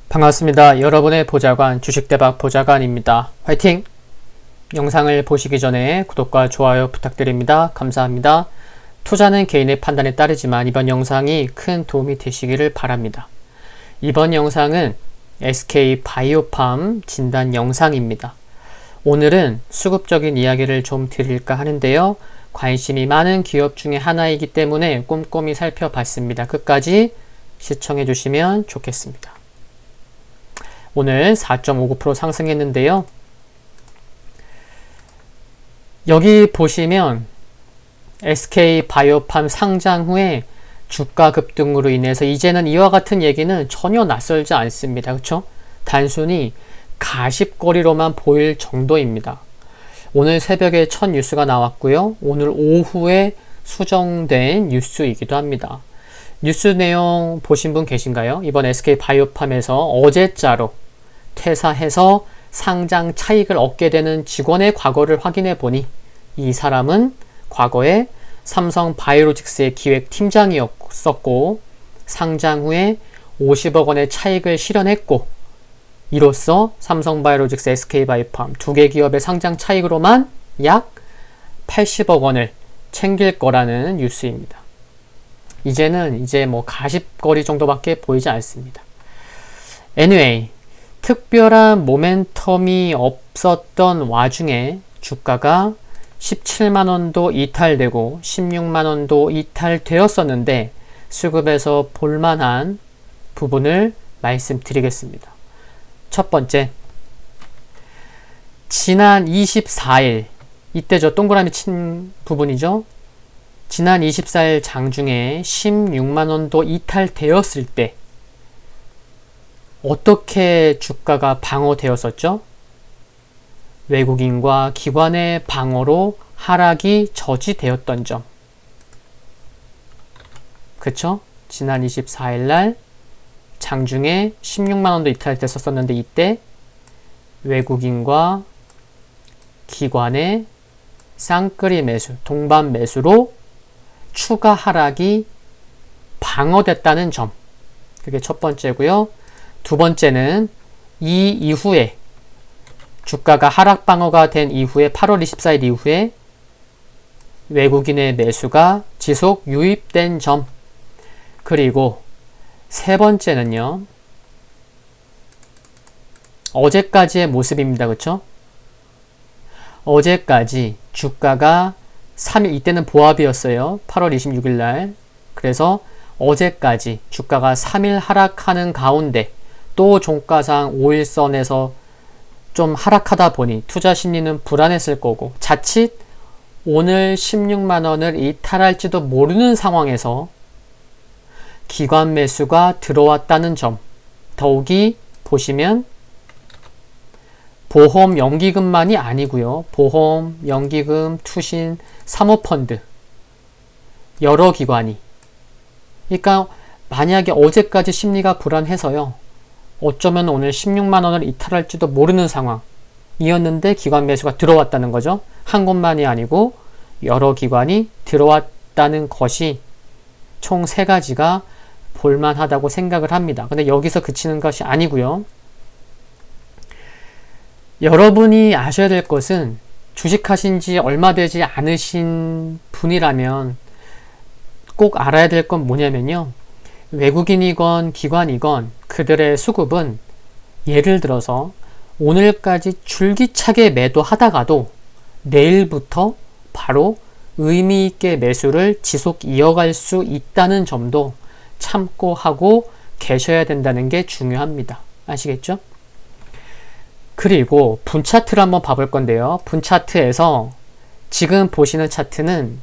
반갑습니다. 여러분의 보좌관 주식대박 보좌관입니다. 화이팅! 영상을 보시기 전에 구독과 좋아요 부탁드립니다. 감사합니다. 투자는 개인의 판단에 따르지만 이번 영상이 큰 도움이 되시기를 바랍니다. 이번 영상은 SK바이오팜 진단 영상입니다. 오늘은 수급적인 이야기를 좀 드릴까 하는데요. 관심이 많은 기업 중에 하나이기 때문에 꼼꼼히 살펴봤습니다. 끝까지 시청해 주시면 좋겠습니다. 오늘 4.59% 상승했는데요. 여기 보시면 SK바이오팜 상장 후에 주가 급등으로 인해서 이제는 이와 같은 얘기는 전혀 낯설지 않습니다. 그렇죠? 단순히 가십거리로만 보일 정도입니다. 오늘 새벽에 첫 뉴스가 나왔고요. 오늘 오후에 수정된 뉴스이기도 합니다. 뉴스 내용 보신 분 계신가요? 이번 SK바이오팜에서 어제자로 퇴사해서 상장 차익을 얻게 되는 직원의 과거를 확인해 보니 이 사람은 과거에 삼성바이오로직스의 기획팀장이었었고 상장 후에 50억 원의 차익을 실현했고 이로써 삼성바이오로직스, SK바이오팜 두 개 기업의 상장 차익으로만 약 80억 원을 챙길 거라는 뉴스입니다. 이제는 뭐 가십거리 정도밖에 보이지 않습니다. Anyway, 특별한 모멘텀이 없었던 와중에 주가가 17만원도 이탈되고 16만원도 이탈되었었는데 수급에서 볼만한 부분을 말씀드리겠습니다. 첫 번째, 지난 24일, 이때 저 동그라미 친 부분이죠. 지난 24일 장중에 16만원도 이탈되었을 때 어떻게 주가가 방어되었었죠? 외국인과 기관의 방어로 하락이 저지되었던 점. 그쵸? 지난 24일 날 장중에 16만원도 이탈됐었는데 이때 외국인과 기관의 쌍끌이 매수, 동반 매수로 추가 하락이 방어됐다는 점. 그게 첫 번째고요. 두 번째는 이 이후에 주가가 하락 방어가 된 이후에 8월 24일 이후에 외국인의 매수가 지속 유입된 점. 그리고 세 번째는요. 어제까지의 모습입니다. 그쵸? 어제까지 주가가 3일, 이때는 보합이었어요. 8월 26일 날. 그래서 어제까지 주가가 3일 하락하는 가운데 또 종가상 5일선에서 좀 하락하다 보니 투자 심리는 불안했을 거고 자칫 오늘 16만원을 이탈할지도 모르는 상황에서 기관 매수가 들어왔다는 점. 더욱이 보시면 보험, 연기금만이 아니고요. 보험, 연기금, 투신, 사모펀드 여러 기관이. 그러니까 만약에 어제까지 심리가 불안해서요. 어쩌면 오늘 16만원을 이탈할지도 모르는 상황이었는데 기관 매수가 들어왔다는 거죠. 한 곳만이 아니고 여러 기관이 들어왔다는 것이 총 3가지가 볼만하다고 생각을 합니다. 근데 여기서 그치는 것이 아니고요. 여러분이 아셔야 될 것은 주식하신 지 얼마 되지 않으신 분이라면 꼭 알아야 될 건 뭐냐면요. 외국인이건 기관이건 그들의 수급은 예를 들어서 오늘까지 줄기차게 매도하다가도 내일부터 바로 의미있게 매수를 지속 이어갈 수 있다는 점도 참고하고 계셔야 된다는 게 중요합니다. 아시겠죠? 그리고 분 차트를 한번 봐볼 건데요. 분 차트에서 지금 보시는 차트는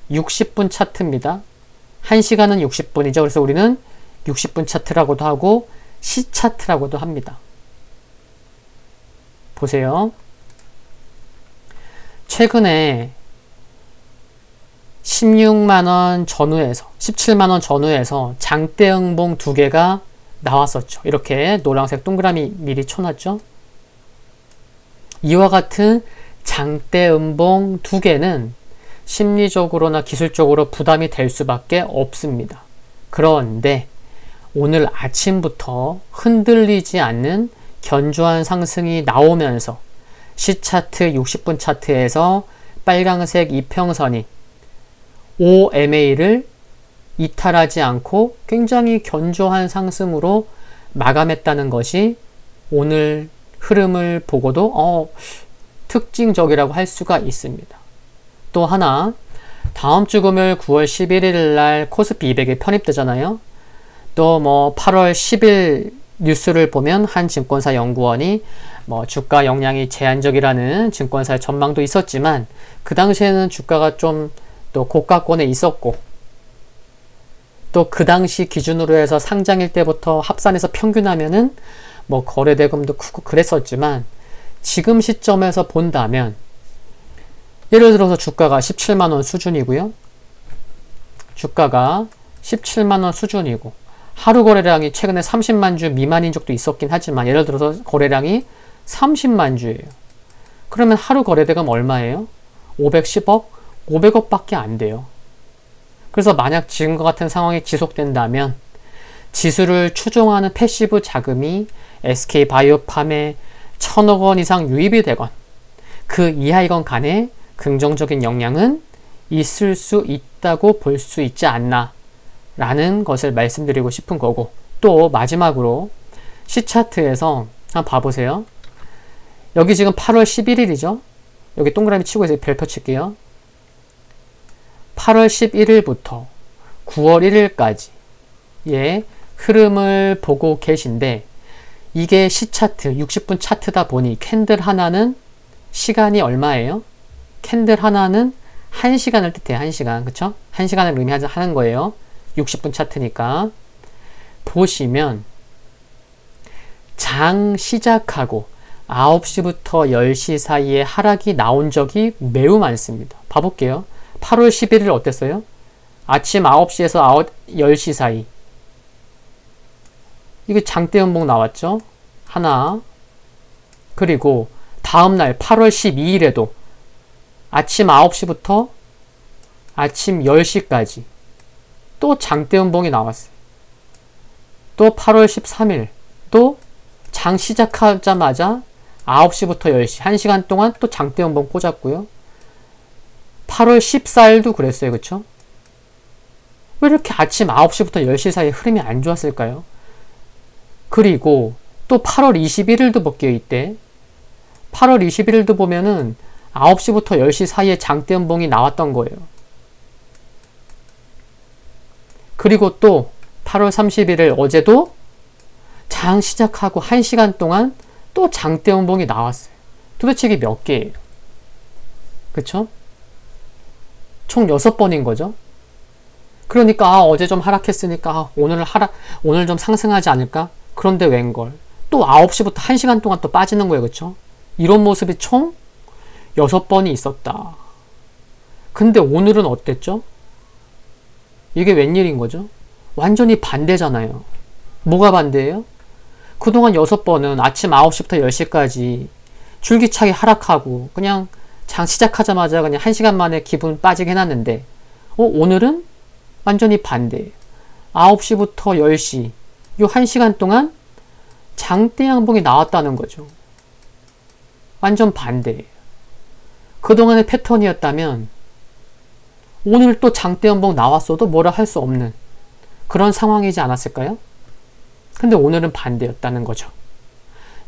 60분 차트입니다. 1시간은 60분이죠. 그래서 우리는 60분 차트라고도 하고 시 차트라고도 합니다. 보세요. 최근에 16만원 전후에서 17만원 전후에서 장대음봉 2개가 나왔었죠. 이렇게 노란색 동그라미 미리 쳐놨죠. 이와 같은 장대음봉 2개는 심리적으로나 기술적으로 부담이 될 수밖에 없습니다. 그런데 오늘 아침부터 흔들리지 않는 견조한 상승이 나오면서 C차트 60분 차트에서 빨강색 이평선이 OMA를 이탈하지 않고 굉장히 견조한 상승으로 마감했다는 것이 오늘 흐름을 보고도 특징적이라고 할 수가 있습니다. 또 하나, 다음 주 금요일 9월 11일 날 코스피 200이 편입되잖아요. 또 8월 10일 뉴스를 보면 한 증권사 연구원이 주가 영향이 제한적이라는 증권사의 전망도 있었지만 그 당시에는 주가가 좀 또 고가권에 있었고 또 그 당시 기준으로 해서 상장일 때부터 합산해서 평균하면은 거래대금도 크고 그랬었지만 지금 시점에서 본다면 예를 들어서 주가가 17만원 수준이고요. 주가가 17만원 수준이고 하루 거래량이 최근에 30만 주 미만인 적도 있었긴 하지만 예를 들어서 거래량이 30만 주예요. 그러면 하루 거래대금 얼마예요? 510억? 500억 밖에 안 돼요. 그래서 만약 지금과 같은 상황이 지속된다면 지수를 추종하는 패시브 자금이 SK바이오팜에 1000억 원 이상 유입이 되건 그 이하이건 간에 긍정적인 영향은 있을 수 있다고 볼 수 있지 않나 라는 것을 말씀드리고 싶은 거고, 또 마지막으로 C차트에서 한번 봐보세요. 여기 지금 8월 11일이죠. 여기 동그라미 치고 해서 별표 칠게요. 8월 11일부터 9월 1일까지의 흐름을 보고 계신데 이게 C차트 60분 차트다 보니 캔들 하나는 시간이 얼마예요? 캔들 하나는 1시간을 뜻해요. 1시간. 그쵸? 1시간을 의미하는 거예요. 60분 차트니까. 보시면 장 시작하고 9시부터 10시 사이에 하락이 나온 적이 매우 많습니다. 봐볼게요. 8월 11일 어땠어요? 아침 9시에서 10시 사이. 이게 장대 연봉 나왔죠? 하나. 그리고 다음날 8월 12일에도 아침 9시부터 아침 10시까지 또 장대 연봉이 나왔어요. 또 8월 13일 또 장 시작하자마자 9시부터 10시 1시간 동안 또 장대 연봉 꽂았고요. 8월 14일도 그랬어요. 그쵸? 왜 이렇게 아침 9시부터 10시 사이에 흐름이 안 좋았을까요? 그리고 또 8월 21일도 볼게요. 이때 8월 21일도 보면은 9시부터 10시 사이에 장대 연봉이 나왔던 거예요. 그리고 또 8월 31일 어제도 장 시작하고 1시간 동안 또 장대 연봉이 나왔어요. 도대체 이게 몇 개예요? 그쵸? 총 6번인 거죠. 그러니까 어제 좀 하락했으니까 오늘 좀 상승하지 않을까? 그런데 웬걸 또 9시부터 1시간 동안 또 빠지는 거예요. 그쵸? 이런 모습이 총 6번이 있었다. 근데 오늘은 어땠죠? 이게 웬일인 거죠? 완전히 반대잖아요. 뭐가 반대예요? 그동안 6번은 아침 9시부터 10시까지 줄기차게 하락하고 그냥 장 시작하자마자 그냥 1시간 만에 기분 빠지게 해놨는데 오늘은 완전히 반대예요. 9시부터 10시 요 1시간 동안 장대 양봉이 나왔다는 거죠. 완전 반대예요. 그동안의 패턴이었다면 오늘 또 장대 연봉 나왔어도 뭐라 할 수 없는 그런 상황이지 않았을까요? 근데 오늘은 반대였다는 거죠.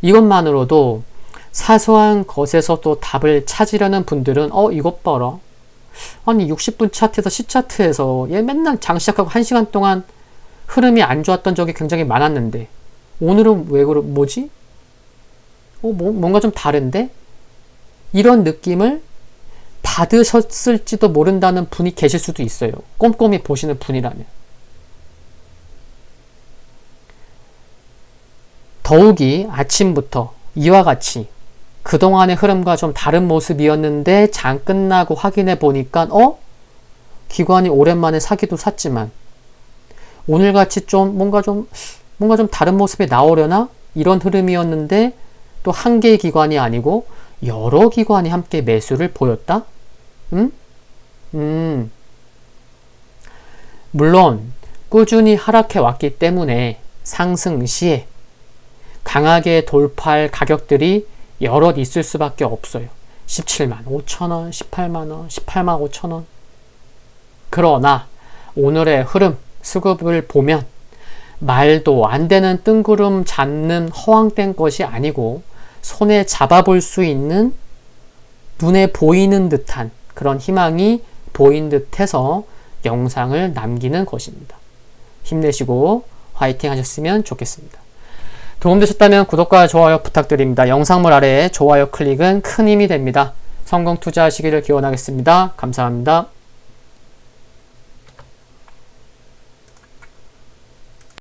이것만으로도 사소한 것에서 또 답을 찾으려는 분들은 이것 봐라. 아니 60분 차트에서 C차트에서 얘 맨날 장 시작하고 1시간 동안 흐름이 안 좋았던 적이 굉장히 많았는데 오늘은 왜 뭐지? 뭔가 좀 다른데? 이런 느낌을 받으셨을지도 모른다는 분이 계실 수도 있어요. 꼼꼼히 보시는 분이라면. 더욱이 아침부터 이와 같이 그동안의 흐름과 좀 다른 모습이었는데 장 끝나고 확인해 보니까 기관이 오랜만에 사기도 샀지만 오늘같이 좀 뭔가 좀 다른 모습이 나오려나? 이런 흐름이었는데 또 한 개의 기관이 아니고 여러 기관이 함께 매수를 보였다? 물론 꾸준히 하락해 왔기 때문에 상승 시에 강하게 돌파할 가격들이 여럿 있을 수밖에 없어요. 17만 5천원, 18만원, 18만 5천원. 그러나 오늘의 흐름, 수급을 보면 말도 안 되는 뜬구름 잡는 허황된 것이 아니고 손에 잡아볼 수 있는 눈에 보이는 듯한 그런 희망이 보인 듯해서 영상을 남기는 것입니다. 힘내시고 화이팅 하셨으면 좋겠습니다. 도움되셨다면 구독과 좋아요 부탁드립니다. 영상물 아래에 좋아요 클릭은 큰 힘이 됩니다. 성공 투자하시기를 기원하겠습니다. 감사합니다.